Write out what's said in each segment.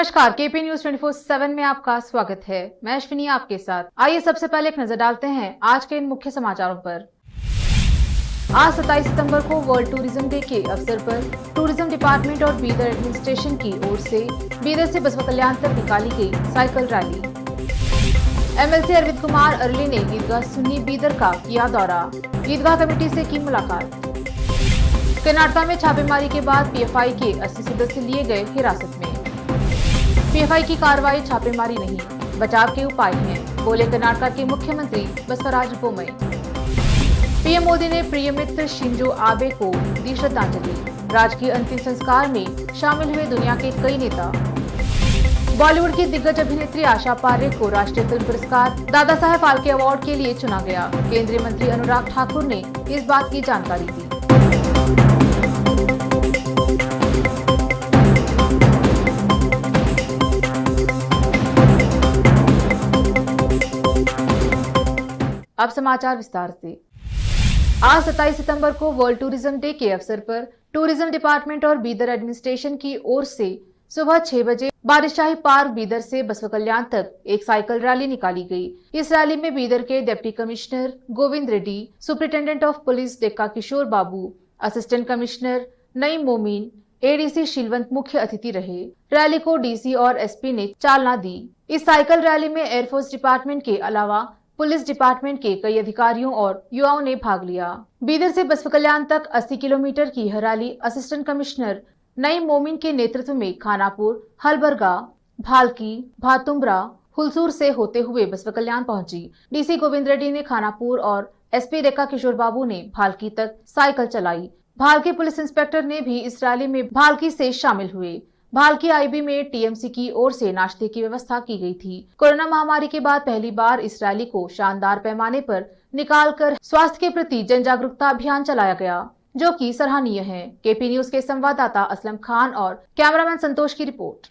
नमस्कार, KP news 24/7 में आपका स्वागत है। मैं अश्विनी आपके साथ। आइए सबसे पहले एक नजर डालते हैं आज के इन मुख्य समाचारों पर। आज 27 सितंबर को वर्ल्ड टूरिज्म डे के अवसर पर टूरिज्म डिपार्टमेंट और बीदर एडमिनिस्ट्रेशन की ओर से बीदर से बसवा कल्याण तक निकाली गई cycle rally. MLC Arvind Kumar Arli ने ईदगाह सुन्नी बीदर का किया दौरा, ईदगाह कमेटी से की मुलाकात। कर्नाटक में छापेमारी के बाद पीएफआई के 80 सदस्य लिए गए हिरासत में। पीएफआई की कार्रवाई छापेमारी नहीं, बचाव के उपाय हैं, बोले कर्नाटक के मुख्यमंत्री बसवराज बोम्मई। पीएम मोदी ने प्रिय मित्र शिंजो आबे को दी श्रद्धांजलि, राजकीय अंतिम संस्कार में शामिल हुए दुनिया के कई नेता। बॉलीवुड की दिग्गज अभिनेत्री आशा पारेख को राष्ट्रीय फिल्म पुरस्कार दादा साहेब फाल्के अवार्ड के लिए चुना गया। केंद्रीय मंत्री अनुराग ठाकुर ने इस बात की जानकारी दी। अब समाचार विस्तार से। आज 27 सितंबर को वर्ल्ड टूरिज्म डे के अवसर पर टूरिज्म डिपार्टमेंट और बीदर एडमिनिस्ट्रेशन की ओर से सुबह 6 बजे बादशाही पार्क बीदर से बसवा कल्याण तक एक साइकिल रैली निकाली गई। इस रैली में बीदर के deputy commissioner Govind Reddy, superintendent of police Dekka Kishore Babu, assistant commissioner Naeem Momin, ADC Shilvant मुख्य अतिथि रहे। रैली को डीसी और एसपी ने चालना दी। इस साइकिल रैली में एयरफोर्स डिपार्टमेंट के अलावा पुलिस डिपार्टमेंट के कई अधिकारियों और युवाओं ने भाग लिया। बीदर से बसवा कल्याण तक 80 किलोमीटर की यह rally assistant commissioner Naeem Momin के नेतृत्व में खानापुर, हलबरगा, भालकी, भातुम्बरा, हुलसूर से होते हुए बसवा कल्याण पहुंची। डीसी गोविंद रेड्डी ने खानापुर और एसपी डेक्का किशोर बाबू ने भालकी तक साइकिल चलाई। भालकी पुलिस इंस्पेक्टर ने भी इस रैली में भालकी से शामिल हुए। भालकी आईबी में टीएमसी की ओर से नाश्ते की व्यवस्था की गई थी। कोरोना महामारी के बाद पहली बार इस रैली को शानदार पैमाने पर निकालकर स्वास्थ्य के प्रति जन जागरूकता अभियान चलाया गया, जो कि सराहनीय है। केपी न्यूज के संवाददाता असलम खान और कैमरामैन संतोष की रिपोर्ट।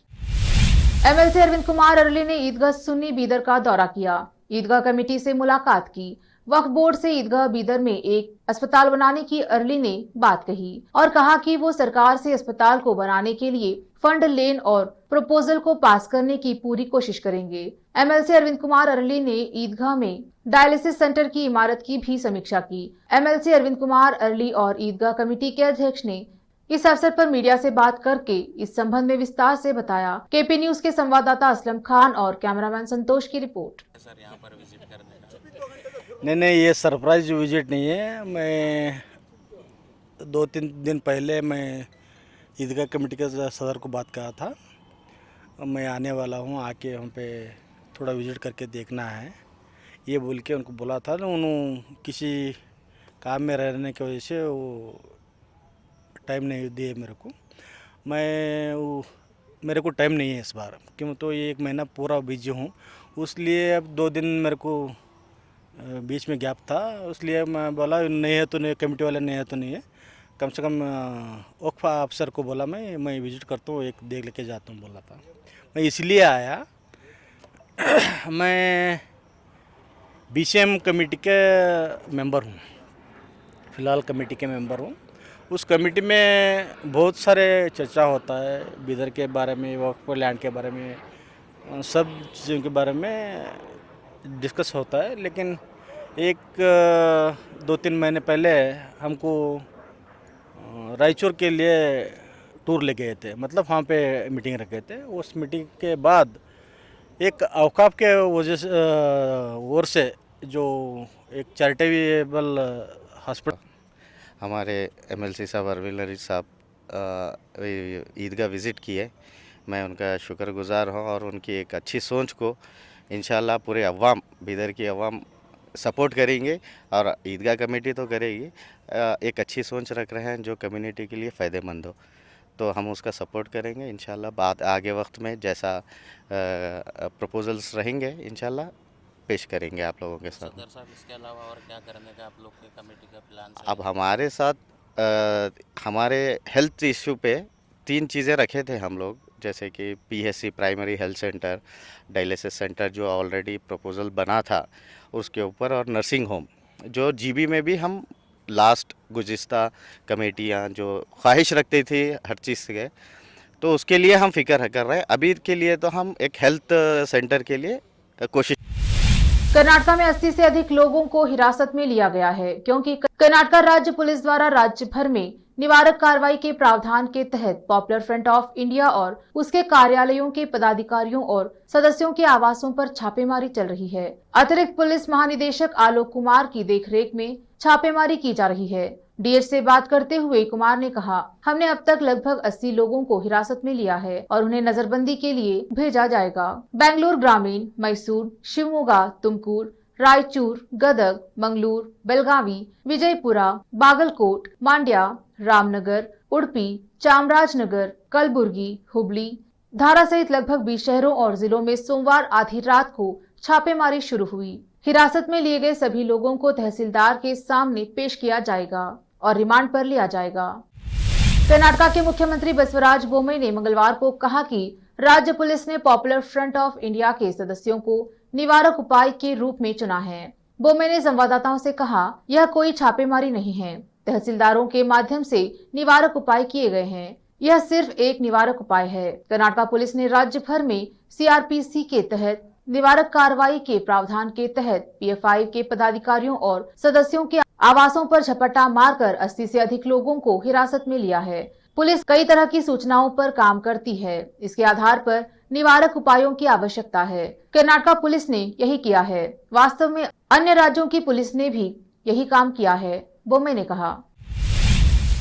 एमएलसी अरविंद कुमार अरली ने ईदगाह सुन्नी बीदर का दौरा किया, ईदगाह कमेटी से मुलाकात की। वक्फ बोर्ड से ईदगाह बीदर में एक अस्पताल बनाने की अरली ने बात कही और कहा कि वो सरकार से अस्पताल को बनाने के लिए फंड लेन और प्रपोजल को पास करने की पूरी कोशिश करेंगे। एमएलसी अरविंद कुमार अरली ने ईदगाह में डायलिसिस सेंटर की इमारत की भी समीक्षा की। एमएलसी अरविंद कुमार अरली और ईदगाह कमेटी के अध्यक्ष ने इस अवसर पर मीडिया से बात करके इस संबंध में विस्तार से बताया। केपी न्यूज के संवाददाता असलम खान और कैमरामैन संतोष की रिपोर्ट। सर यहाँ पर विजिट करने का नहीं, ये सरप्राइज विजिट नहीं है। मैं 2-3 दिन पहले मैं ईदगाह कमेटी के सदर को बात कहा था, मैं आने वाला हूँ, आके वहाँ पे थोड़ा विजिट करके देखना है, ये बोल के उनको बोला था। उन्होंने किसी काम में रहने की वजह से वो टाइम नहीं दिए मेरे को। मेरे को टाइम नहीं है इस बार, क्यों तो ये 1 महीना पूरा बिजी हूँ, उसलिए अब 2 दिन मेरे को बीच में गैप था, इसलिए मैं बोला नहीं है तो नहीं, कमेटी वाले नहीं है तो नहीं है, कम से कम वक्फ अफसर को बोला मैं विजिट करता हूँ, एक देख लेके जाता हूँ बोला था। मैं इसलिए आया मैं बीसीएम कमेटी के मेंबर हूँ, फ़िलहाल कमेटी के मेंबर हूँ। उस कमेटी में बहुत सारे चर्चा होता है बीदर के बारे में, वक्फ लैंड के बारे में, सब चीज़ों के बारे में डिस्कस होता है। लेकिन 2-3 महीने पहले हमको रायचूर के लिए टूर ले गए थे, मतलब वहाँ पे मीटिंग रखे थे। उस मीटिंग के बाद एक औकाफ के वजह से ओर से जो एक चैरिटेबल हॉस्पिटल, हमारे एमएलसी साहब अरविंद साहब ईदगाह विज़िट किए, मैं उनका शुक्रगुज़ार हूँ और उनकी एक अच्छी सोच को इंशाल्लाह पूरे अवाम, बीदर की अवाम सपोर्ट करेंगे और ईदगाह कमेटी तो करेगी। एक अच्छी सोच रख रहे हैं जो कम्युनिटी के लिए फ़ायदेमंद हो, तो हम उसका सपोर्ट करेंगे इंशाल्लाह। बात आगे वक्त में जैसा प्रपोजल्स रहेंगे इंशाल्लाह पेश करेंगे आप लोगों के साथ। सदर साहब, इसके अलावा और क्या करने का आप लोग के कमेटी का प्लान? अब हमारे साथ हमारे हेल्थ इशू पे 3 चीज़ें रखे थे हम लोग, जैसे कि PHC primary health centre, dialysis centre जो ऑलरेडी प्रपोजल बना था उसके ऊपर, और नर्सिंग होम जो जीबी में भी हम लास्ट गुज़िश्ता कमेटियाँ जो ख्वाहिश रखती थी हर चीज़ से, तो उसके लिए हम फिक्र कर रहे हैं। अभी के लिए तो हम एक हेल्थ सेंटर के लिए कोशिश। कर्नाटक में 80 से अधिक लोगों को हिरासत में लिया गया है क्योंकि कर्नाटक राज्य पुलिस द्वारा राज्य भर में निवारक कार्रवाई के प्रावधान के तहत पॉपुलर फ्रंट ऑफ इंडिया और उसके कार्यालयों के पदाधिकारियों और सदस्यों के आवासों पर छापेमारी चल रही है। अतिरिक्त पुलिस महानिदेशक आलोक कुमार की देखरेख में छापेमारी की जा रही है। डीएच से बात करते हुए कुमार ने कहा, हमने अब तक लगभग 80 लोगों को हिरासत में लिया है और उन्हें नजरबंदी के लिए भेजा जाएगा। बेंगलुरु ग्रामीण, मैसूर, शिवमोगा, तुमकुर, रायचूर, गदग, मंगलूर, बेलगावी, विजयपुरा, बागलकोट, मांड्या, रामनगर, उडुपी, चामराजनगर, कलबुर्गी, हुबली, धारा सहित लगभग 20 शहरों और जिलों में सोमवार आधी रात को छापेमारी शुरू हुई। हिरासत में लिए गए सभी लोगों को तहसीलदार के सामने पेश किया जाएगा और रिमांड पर लिया जाएगा। कर्नाटक के मुख्यमंत्री बसवराज बोम्मई ने मंगलवार को कहा कि राज्य पुलिस ने पॉपुलर फ्रंट ऑफ इंडिया के सदस्यों को निवारक उपाय के रूप में चुना है। बोम्मई ने संवाददाताओं से कहा, यह कोई छापेमारी नहीं है, तहसीलदारों के माध्यम से निवारक उपाय किए गए हैं। यह सिर्फ एक निवारक उपाय है। कर्नाटक पुलिस ने राज्य भर में सीआरपीसी के तहत निवारक कार्रवाई के प्रावधान के तहत पीएफआई के पदाधिकारियों और सदस्यों के आवासों पर झपट्टा मारकर 80 से अधिक लोगों को हिरासत में लिया है। पुलिस कई तरह की सूचनाओं पर काम करती है। इसके आधार पर निवारक उपायों की आवश्यकता है। कर्नाटक पुलिस ने यही किया है। वास्तव में अन्य राज्यों की पुलिस ने भी यही काम किया है, बोम्मई ने कहा।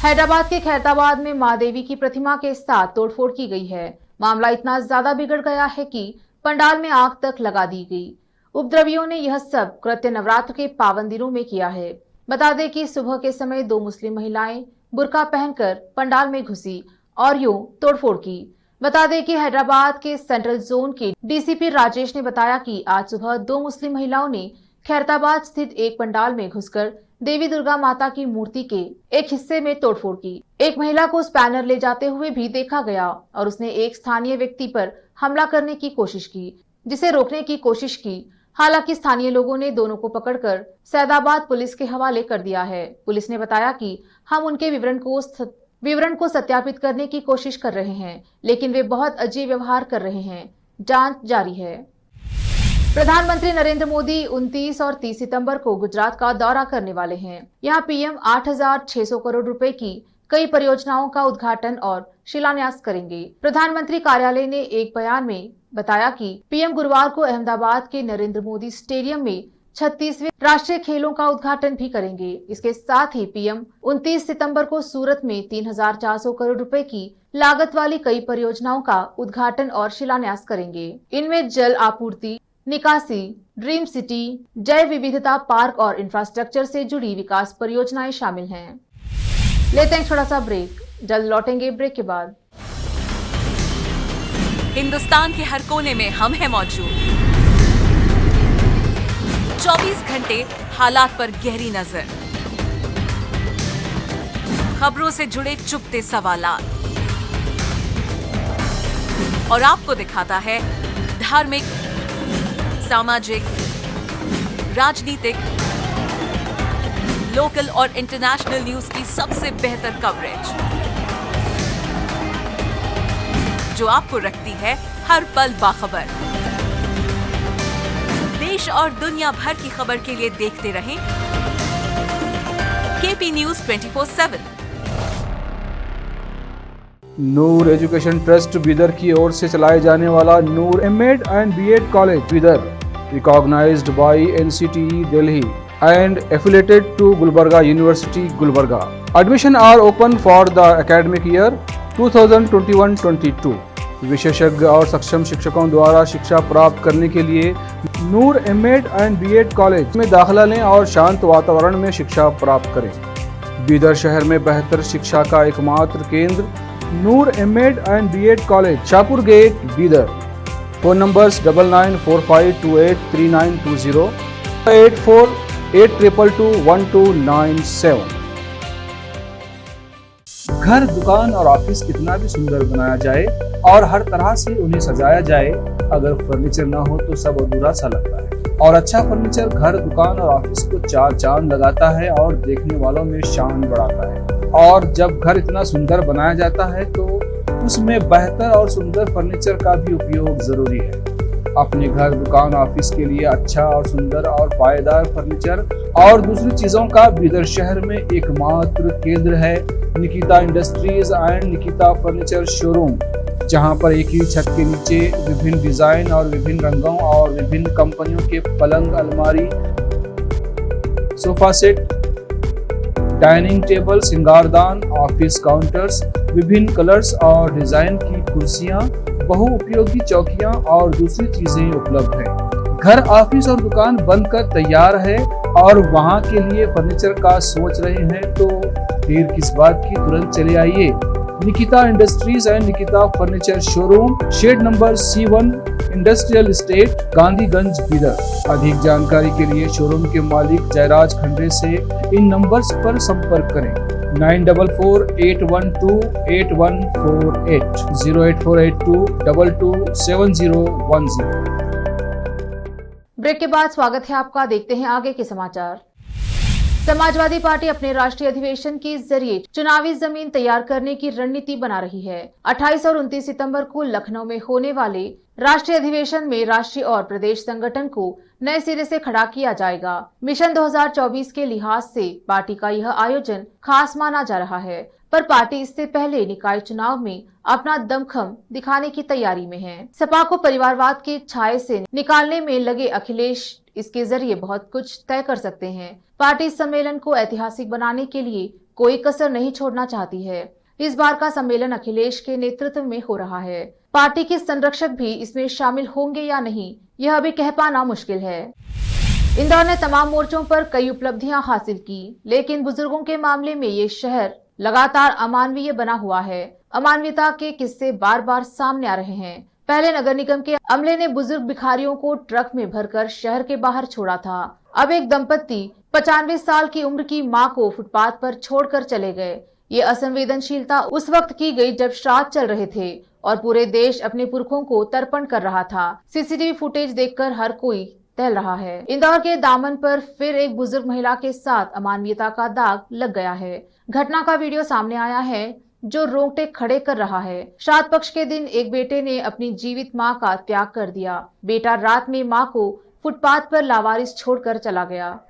हैदराबाद के खैरताबाद में मां देवी की प्रतिमा के साथ तोड़फोड़ की गई है। मामला इतना ज्यादा बिगड़ गया है कि पंडाल में आग तक लगा दी गई। उपद्रवियों ने यह सब कृत्य नवरात्र के पावन दिनों में किया है। बता दें कि सुबह के समय 2 मुस्लिम महिलाएं बुर्का पहनकर पंडाल में घुसी और यूं तोड़फोड़ की। बता दें कि हैदराबाद के सेंट्रल जोन के डीसीपी राजेश ने बताया कि आज सुबह 2 मुस्लिम महिलाओं ने खैरताबाद स्थित एक पंडाल में घुसकर देवी दुर्गा माता की मूर्ति के एक हिस्से में तोड़फोड़ की। एक महिला को स्पैनर ले जाते हुए भी देखा गया और उसने एक स्थानीय व्यक्ति पर हमला करने की कोशिश की, जिसे रोकने की कोशिश की। हालांकि स्थानीय लोगों ने दोनों को पकड़कर सैदाबाद पुलिस के हवाले कर दिया है। पुलिस ने बताया कि हम उनके विवरण को सत्यापित करने की कोशिश कर रहे हैं, लेकिन वे बहुत अजीब व्यवहार कर रहे हैं। जांच जारी है। प्रधानमंत्री नरेंद्र मोदी 29 और 30 सितंबर को गुजरात का दौरा करने वाले हैं। यहां पीएम 8,600 करोड़ रुपए की कई परियोजनाओं का उद्घाटन और शिलान्यास करेंगे। प्रधानमंत्री कार्यालय ने एक बयान में बताया कि पीएम गुरुवार को अहमदाबाद के नरेंद्र मोदी स्टेडियम में 36वें राष्ट्रीय खेलों का उद्घाटन भी करेंगे। इसके साथ ही पीएम 29 सितंबर को सूरत में 3,400 करोड़ रुपए की लागत वाली कई परियोजनाओं का उद्घाटन और शिलान्यास करेंगे। इनमें जल आपूर्ति, निकासी, ड्रीम सिटी, जैव विविधता पार्क और इंफ्रास्ट्रक्चर से जुड़ी विकास परियोजनाएं शामिल हैं। लेते हैं थोड़ा सा ब्रेक, जल्द लौटेंगे ब्रेक के बाद। हिंदुस्तान के हर कोने में हम हैं मौजूद। 24 घंटे हालात पर गहरी नजर, खबरों से जुड़े चुपते सवालात और आपको दिखाता है धार्मिक, सामाजिक, राजनीतिक, लोकल और इंटरनेशनल न्यूज की सबसे बेहतर कवरेज, जो आपको रखती है हर पल बाखबर। देश और दुनिया भर की खबर के लिए देखते रहें KP news 24/7। Noor education trust Bidar की ओर से चलाए जाने वाला Noor MEd and BEd college Bidar, recognized by NCTE Delhi and affiliated to Gulbarga University, Gulbarga. Admission are open for the academic year 2021-22. विशेषज्ञ और सक्षम शिक्षकों द्वारा शिक्षा प्राप्त करने के लिए नूर एमएड एंड बीएड कॉलेज में दाखिला लें और शांत वातावरण में शिक्षा प्राप्त करें। बीदर शहर में बेहतर शिक्षा का एकमात्र केंद्र Noor MEd and BEd college, Shahpur gate, Bidar. Phone numbers 9945283920, 8482221297। घर, दुकान और ऑफिस कितना भी सुंदर बनाया जाए और हर तरह से उन्हें सजाया जाए, अगर फर्नीचर ना हो तो सब अधूरा सा लगता है। और अच्छा फर्नीचर घर, दुकान और ऑफिस को 4 चांद लगाता है और देखने वालों में शान बढ़ाता है। और जब घर इतना सुंदर बनाया जाता है तो उसमें बेहतर और सुंदर फर्नीचर का भी उपयोग जरूरी है। अपने घर, दुकान, ऑफिस के लिए अच्छा और सुंदर और पायदार फर्नीचर और दूसरी चीजों का बीदर शहर में एकमात्र केंद्र है Nikita industries and Nikita furniture showroom, जहां पर एक ही छत के नीचे विभिन्न डिजाइन और विभिन्न रंगों और विभिन्न कंपनियों के पलंग, अलमारी, सोफा सेट, डाइनिंग टेबल, सिंगारदान, ऑफिस काउंटर्स, विभिन्न कलर्स और डिजाइन की कुर्सियां, बहुउपयोगी चौकियां और दूसरी चीजें उपलब्ध हैं। घर, ऑफिस और दुकान बनकर तैयार है और वहां के लिए फर्नीचर का सोच रहे हैं तो देर किस बात की, तुरंत चले आइए। Nikita industries and Nikita furniture showroom, shed number C1, industrial estate, Gandhiganj, Bidar. अधिक जानकारी के लिए शोरूम के मालिक जयराज खंडे से इन नंबर्स पर संपर्क करें 9448128148 08482227010। ब्रेक के बाद स्वागत है आपका। देखते हैं आगे के समाचार। समाजवादी पार्टी अपने राष्ट्रीय अधिवेशन के जरिए चुनावी जमीन तैयार करने की रणनीति बना रही है। 28 और 29 सितंबर को लखनऊ में होने वाले राष्ट्रीय अधिवेशन में राष्ट्रीय और प्रदेश संगठन को नए सिरे से खड़ा किया जाएगा। मिशन 2024 के लिहाज से पार्टी का यह आयोजन खास माना जा रहा है, पर पार्टी इससे पहले निकाय चुनाव में अपना दमखम दिखाने की तैयारी में है। सपा को परिवारवाद के छाये से निकालने में लगे अखिलेश इसके जरिए बहुत कुछ तय कर सकते हैं। पार्टी इस सम्मेलन को ऐतिहासिक बनाने के लिए कोई कसर नहीं छोड़ना चाहती है। इस बार का सम्मेलन अखिलेश के नेतृत्व में हो रहा है। पार्टी के संरक्षक भी इसमें शामिल होंगे या नहीं, यह अभी कह पाना मुश्किल है। इंदौर ने तमाम मोर्चों पर कई उपलब्धियां हासिल की, लेकिन बुजुर्गों के मामले में ये शहर लगातार अमानवीय बना हुआ है। अमानवीयता के किस्से बार बार सामने आ रहे हैं। पहले नगर निगम के अमले ने बुजुर्ग भिखारियों को ट्रक में भरकर शहर के बाहर छोड़ा था। अब एक दंपत्ति 95 साल की उम्र की मां को फुटपाथ पर छोड़कर चले गए। ये असंवेदनशीलता उस वक्त की गई जब श्राद्ध चल रहे थे और पूरे देश अपने पुरखों को तर्पण कर रहा था। सीसीटीवी फुटेज देखकर हर कोई दहल रहा है। इंदौर के दामन पर फिर एक बुजुर्ग महिला के साथ अमानवीयता का दाग लग गया है। घटना का वीडियो सामने आया है जो रोंगटे खड़े कर रहा है। श्राद्ध पक्ष के दिन एक बेटे ने अपनी जीवित मां का त्याग कर दिया। बेटा रात में मां को फुटपाथ पर लावारिस छोड़कर चला गया।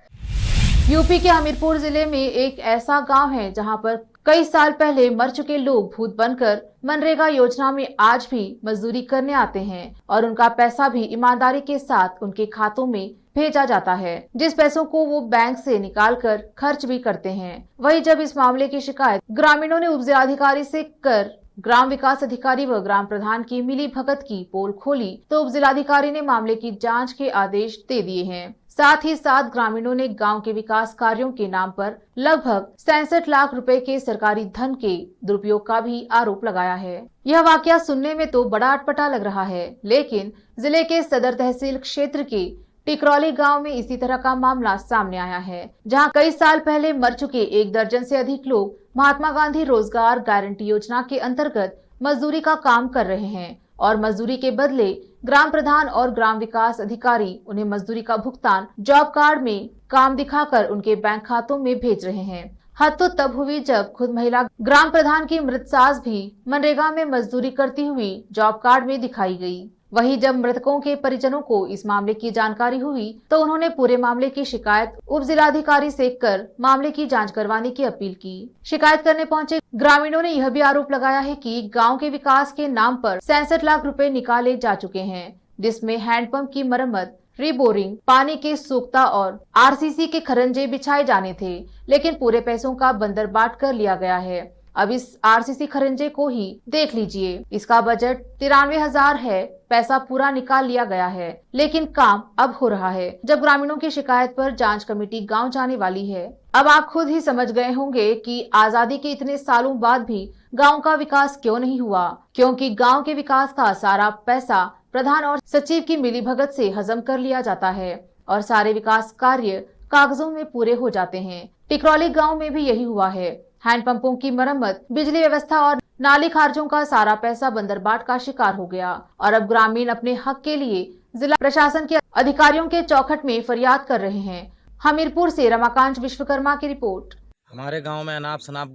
यूपी के हमीरपुर जिले में एक ऐसा गांव है जहां पर कई साल पहले मर चुके लोग भूत बनकर मनरेगा योजना में आज भी मजदूरी करने आते हैं और उनका पैसा भी ईमानदारी के साथ उनके खातों में भेजा जाता है, जिस पैसों को वो बैंक से निकालकर खर्च भी करते हैं। वहीं जब इस मामले की शिकायत ग्रामीणों ने उपजिलाधिकारी से कर ग्राम विकास अधिकारी व ग्राम प्रधान की मिली भगत की पोल खोली तो उपजिलाधिकारी ने मामले की जांच के आदेश दे दिए हैं। साथ ही साथ ग्रामीणों ने गांव के विकास कार्यों के नाम पर लगभग 67 लाख रुपए के सरकारी धन के दुरुपयोग का भी आरोप लगाया है। यह वाकया सुनने में तो बड़ा अटपटा लग रहा है, लेकिन जिले के सदर तहसील क्षेत्र के टिकरौली गांव में इसी तरह का मामला सामने आया है, जहां कई साल पहले मर चुके 1 दर्जन से अधिक लोग महात्मा गांधी रोजगार गारंटी योजना के अंतर्गत मजदूरी का काम कर रहे हैं और मजदूरी के बदले ग्राम प्रधान और ग्राम विकास अधिकारी उन्हें मजदूरी का भुगतान जॉब कार्ड में काम दिखाकर उनके बैंक खातों में भेज रहे हैं। हद तो तब हुई जब खुद महिला ग्राम प्रधान की मृत सास भी मनरेगा में मजदूरी करती हुई जॉब कार्ड में दिखाई गई। वहीं जब मृतकों के परिजनों को इस मामले की जानकारी हुई तो उन्होंने पूरे मामले की शिकायत उप जिलाधिकारी से कर मामले की जांच करवाने की अपील की। शिकायत करने पहुंचे ग्रामीणों ने यह भी आरोप लगाया है कि गांव के विकास के नाम पर 67 लाख रुपए निकाले जा चुके हैं, जिसमें हैंडपंप की मरम्मत, रीबोरिंग, पानी के सोख्ता और आरसीसी के खरंजे बिछाए जाने थे, लेकिन पूरे पैसों का बंदर बाट कर लिया गया है। अब इस आरसीसी खरंजे को ही देख लीजिए, इसका बजट 93,000 है, पैसा पूरा निकाल लिया गया है, लेकिन काम अब हो रहा है जब ग्रामीणों की शिकायत पर जांच कमेटी गांव जाने वाली है। अब आप खुद ही समझ गए होंगे कि आजादी के इतने सालों बाद भी गांव का विकास क्यों नहीं हुआ, क्योंकि गांव के विकास का सारा पैसा प्रधान और सचिव की मिलीभगत से हजम कर लिया जाता है और सारे विकास कार्य कागजों में पूरे हो जाते हैं। टिकरौली गाँव में भी यही हुआ है। हैंडपंपों की मरम्मत, बिजली व्यवस्था और नाली खार्जों का सारा पैसा बंदरबाट का शिकार हो गया और अब ग्रामीण अपने हक के लिए जिला प्रशासन के अधिकारियों के चौखट में फरियाद कर रहे हैं। हमीरपुर से रमाकांत विश्वकर्मा की रिपोर्ट। हमारे गांव में अनाप शनाप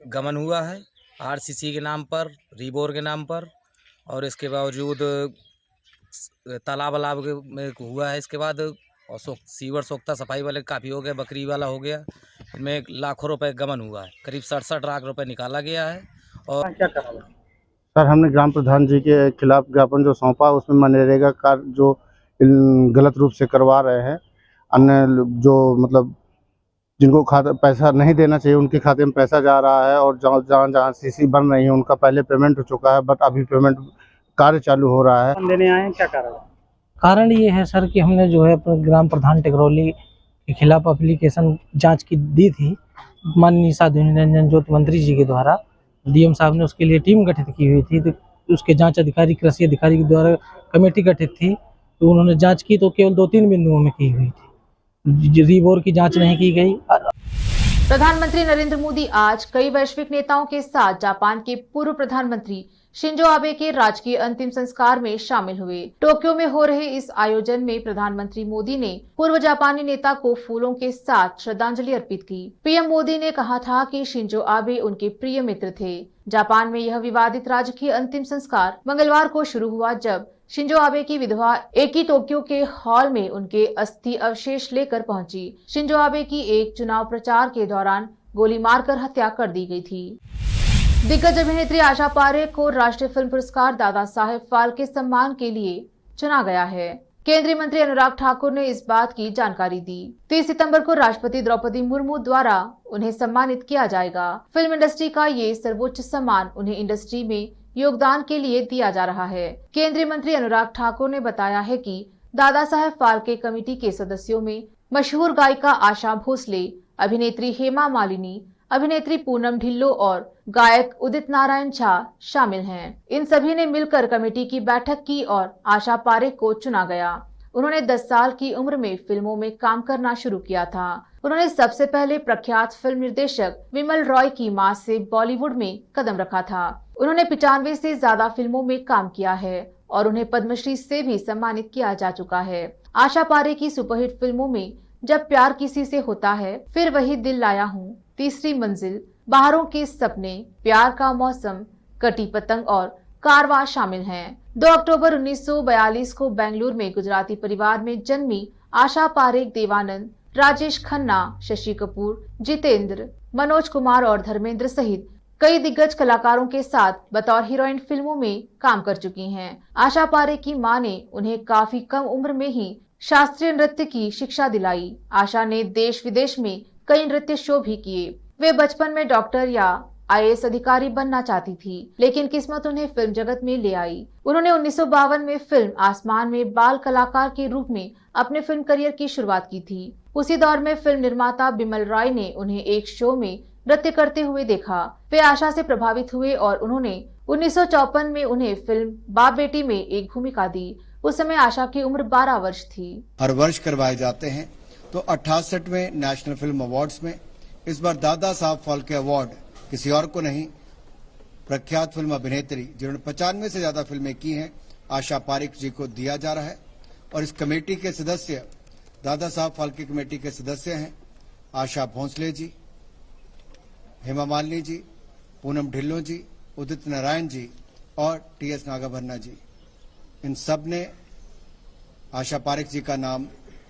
गमन हुआ है आरसीसी के नाम पर, रीबोर के नाम पर, और इसके बावजूद तालाब वालाब में हुआ है। इसके बाद और सीवर सोख्ता सफाई वाले काफ़ी हो गए, बकरी वाला हो गया, इनमें लाखों रुपए गबन हुआ है। करीब 67 लाख रुपए निकाला गया है। और क्या करा हुआ? सर, हमने ग्राम प्रधान जी के खिलाफ ज्ञापन जो सौंपा, उसमें मनरेगा कार्य जो गलत रूप से करवा रहे हैं, अन्य जो मतलब जिनको खाता पैसा नहीं देना चाहिए उनके खाते में पैसा जा रहा है, और जहाँ सीसी बन रही है उनका पहले पेमेंट हो चुका है, बट अभी पेमेंट कार्य चालू हो रहा है। देने आए हैं, क्या करा हुआ? कारण ये है सर कि हमने जो है अपने ग्राम प्रधान टेकरौली के खिलाफ एप्लीकेशन जांच की दी थी माननीय साधु निरंजन ज्योति मंत्री जी के द्वारा। डीएम साहब ने उसके लिए टीम गठित की हुई थी, तो उसके जांच अधिकारी कृषि अधिकारी के द्वारा कमेटी गठित थी, तो उन्होंने जांच की तो केवल 2-3 बिंदुओं में की हुई थी, रीबोर की जांच नहीं की गई। प्रधानमंत्री नरेंद्र मोदी आज कई वैश्विक नेताओं के साथ जापान के पूर्व प्रधानमंत्री शिंजो आबे के राजकीय अंतिम संस्कार में शामिल हुए। टोक्यो में हो रहे इस आयोजन में प्रधानमंत्री मोदी ने पूर्व जापानी नेता को फूलों के साथ श्रद्धांजलि अर्पित की। पीएम मोदी ने कहा था कि शिंजो आबे उनके प्रिय मित्र थे। जापान में यह विवादित राजकीय अंतिम संस्कार मंगलवार को शुरू हुआ, जब शिंजो आबे की विधवा एकी टोक्यो के हॉल में उनके अस्थि अवशेष लेकर पहुंची। शिंजो आबे की एक चुनाव प्रचार के दौरान गोली मारकर हत्या कर दी गई थी। दिग्गज अभिनेत्री आशा पारेख को राष्ट्रीय फिल्म पुरस्कार दादा साहेब फाल्के सम्मान के लिए चुना गया है। केंद्रीय मंत्री अनुराग ठाकुर ने इस बात की जानकारी दी। 30 सितंबर को राष्ट्रपति द्रौपदी मुर्मू द्वारा उन्हें सम्मानित किया जाएगा। फिल्म इंडस्ट्री का ये सर्वोच्च सम्मान उन्हें इंडस्ट्री में योगदान के लिए दिया जा रहा है। केंद्रीय मंत्री अनुराग ठाकुर ने बताया है कि दादा साहेब फाल्के कमेटी के सदस्यों में मशहूर गायिका आशा भोसले, अभिनेत्री हेमा मालिनी, अभिनेत्री पूनम ढिल्लो और गायक उदित नारायण झा शामिल हैं। इन सभी ने मिलकर कमेटी की बैठक की और आशा पारेख को चुना गया। उन्होंने 10 साल की उम्र में फिल्मों में काम करना शुरू किया था। उन्होंने सबसे पहले प्रख्यात फिल्म निर्देशक विमल रॉय की मां से बॉलीवुड में कदम रखा था। उन्होंने 95 से ज्यादा फिल्मों में काम किया है और उन्हें पद्मश्री से भी सम्मानित किया जा चुका है। आशा पारेख की सुपरहिट फिल्मों में जब प्यार किसी से होता है, फिर वही दिल लाया हूँ, तीसरी मंजिल, बाहरों के सपने, प्यार का मौसम, कटी पतंग और कारवां शामिल हैं। 2 अक्टूबर 1942 को बेंगलुरु में गुजराती परिवार में जन्मी आशा पारेख देवानंद, राजेश खन्ना, शशि कपूर, जितेंद्र, मनोज कुमार और धर्मेंद्र सहित कई दिग्गज कलाकारों के साथ बतौर हीरोइन फिल्मों में काम कर चुकी हैं। आशा पारेख की मां ने उन्हें काफी कम उम्र में ही शास्त्रीय नृत्य की शिक्षा दिलाई। आशा ने देश विदेश में कई नृत्य शो भी किए। वे बचपन में डॉक्टर या आईएएस अधिकारी बनना चाहती थी, लेकिन किस्मत उन्हें फिल्म जगत में ले आई। उन्होंने 1952 में फिल्म आसमान में बाल कलाकार के रूप में अपने फिल्म करियर की शुरुआत की थी। उसी दौर में फिल्म निर्माता बिमल रॉय ने उन्हें एक शो में नृत्य करते हुए देखा। वे आशा से प्रभावित हुए और उन्होंने 1954 में उन्हें फिल्म बाप बेटी में एक भूमिका दी। उस समय आशा की उम्र 12 वर्ष थी। हर वर्ष करवाए जाते हैं, तो 68वें नेशनल फिल्म अवार्ड्स में इस बार दादा साहब फाल्के अवार्ड किसी और को नहीं, प्रख्यात फिल्म अभिनेत्री जिन्होंने 95 से ज्यादा फिल्में की हैं, आशा पारेख जी को दिया जा रहा है। और इस कमेटी के सदस्य, दादा साहब फाल्के कमेटी के सदस्य हैं आशा भोसले जी, हेमा मालिनी जी, पूनम ढिल्लो जी, उदित नारायण जी और टीएस नागाभन्ना जी। इन सब ने आशा पारेख जी का नाम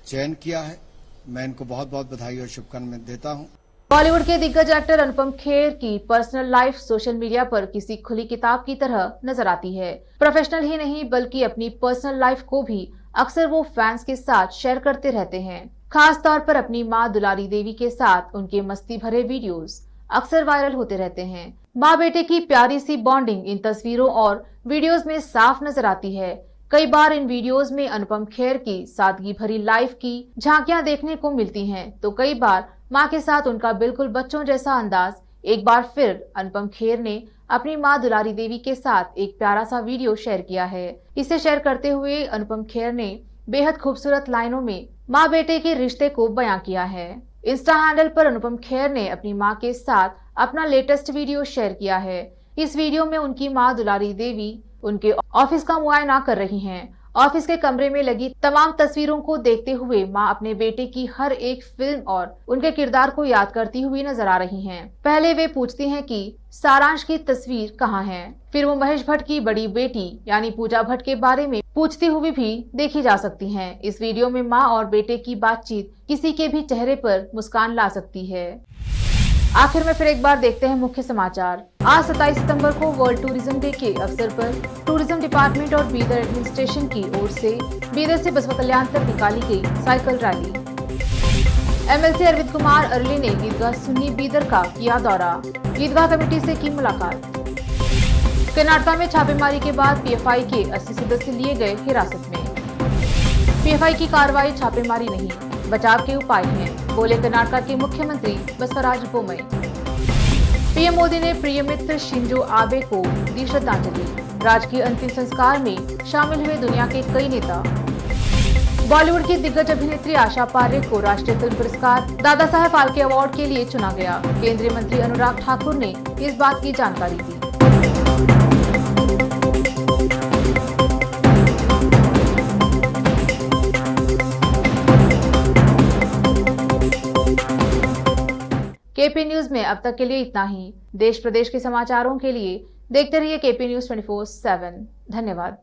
चयन किया है। मैं इनको बहुत बहुत बधाई और शुभकामनाएं देता हूं। बॉलीवुड के दिग्गज एक्टर अनुपम खेर की पर्सनल लाइफ सोशल मीडिया पर किसी खुली किताब की तरह नजर आती है। प्रोफेशनल ही नहीं बल्कि अपनी पर्सनल लाइफ को भी अक्सर वो फैंस के साथ शेयर करते रहते हैं। खास तौर पर अपनी मां दुलारी देवी के साथ उनके मस्ती भरे वीडियोस अक्सर वायरल होते रहते हैं। माँ बेटे की प्यारी सी बॉन्डिंग इन तस्वीरों और वीडियोस में साफ नजर आती है। कई बार इन वीडियोस में अनुपम खेर की सादगी भरी लाइफ की झांकियां देखने को मिलती हैं, तो कई बार मां के साथ उनका बिल्कुल बच्चों जैसा अंदाज। एक बार फिर अनुपम खेर ने अपनी मां दुलारी देवी के साथ एक प्यारा सा वीडियो शेयर किया है। इसे शेयर करते हुए अनुपम खेर ने बेहद खूबसूरत लाइनों में माँ बेटे के रिश्ते को बयां किया है। इंस्टा हैंडल पर अनुपम खेर ने अपनी मां के साथ अपना लेटेस्ट वीडियो शेयर किया है। इस वीडियो में उनकी मां दुलारी देवी उनके ऑफिस का मुआयना कर रही हैं ऑफिस के कमरे में लगी तमाम तस्वीरों को देखते हुए मां अपने बेटे की हर एक फिल्म और उनके किरदार को याद करती हुई नजर आ रही हैं। पहले वे पूछती हैं कि सारांश की तस्वीर कहाँ है। फिर वो महेश भट्ट की बड़ी बेटी यानी पूजा भट्ट के बारे में पूछती हुई भी देखी जा सकती हैं। इस वीडियो में मां और बेटे की बातचीत किसी के भी चेहरे पर मुस्कान ला सकती है। आखिर में फिर एक बार देखते हैं मुख्य समाचार। आज 27 सितंबर को वर्ल्ड टूरिज्म डे के अवसर पर टूरिज्म डिपार्टमेंट और बीदर एडमिनिस्ट्रेशन की ओर से बीदर से बसवा कल्याण तक निकाली गई cycle rally. MLC Arvind Kumar Arli ने ईदगाह सुन्नी बीदर का किया दौरा, ईदगाह कमेटी से की मुलाकात। कर्नाटक में छापेमारी के बाद पीएफआई के 80 सदस्य लिए गए हिरासत में। पीएफआई की कार्रवाई छापेमारी नहीं, बचाव के उपाय हैं, बोले कर्नाटक के मुख्यमंत्री बसवराज बोम्मई। पीएम मोदी ने प्रिय मित्र शिंजो आबे को दी श्रद्धांजलि। राजकीय अंतिम संस्कार में शामिल हुए दुनिया के कई नेता। बॉलीवुड की दिग्गज अभिनेत्री आशा पारेख को राष्ट्रीय फिल्म पुरस्कार दादा साहेब फाल्के अवार्ड के लिए चुना गया। केंद्रीय मंत्री अनुराग ठाकुर ने इस बात की जानकारी दी। केपी न्यूज में अब तक के लिए इतना ही। देश प्रदेश के समाचारों के लिए देखते रहिए केपी न्यूज 24/7। धन्यवाद।